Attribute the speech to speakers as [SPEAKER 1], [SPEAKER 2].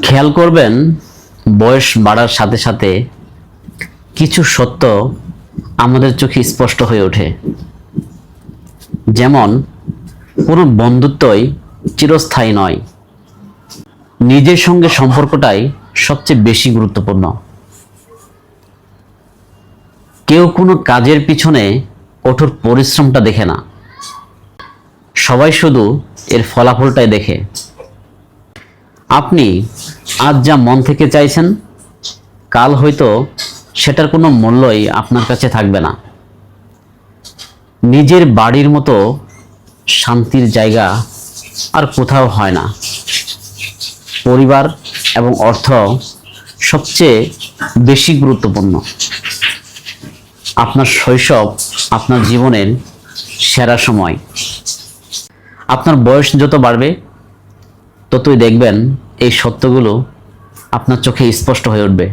[SPEAKER 1] খেয়াল করবেন, বয়স বাড়ার সাথে সাথে কিছু সত্য আমাদের চোখে স্পষ্ট হয়ে ওঠে। যেমন, কোনো বন্ধুত্বই চিরস্থায়ী নয়। নিজের সঙ্গে সম্পর্কটাই সবচেয়ে বেশি গুরুত্বপূর্ণ। কেউ কোনো কাজের পিছনে কঠোর পরিশ্রমটা দেখে না, সবাই শুধু এর ফলাফলটাই দেখে। আপনি আজ যা মন থেকে চাইছেন, কাল হয়তো সেটার কোনো মূল্যই আপনার কাছে থাকবে না। নিজের বাড়ির মতো শান্তির জায়গা আর কোথাও হয় না। পরিবার এবং অর্থ সবচেয়ে বেশি গুরুত্বপূর্ণ। আপনার শৈশব আপনার জীবনের সেরা সময়। আপনার বয়স যত বাড়বে, ততই দেখবেন এই সত্যগুলো আপনার চোখে স্পষ্ট হয়ে উঠবে।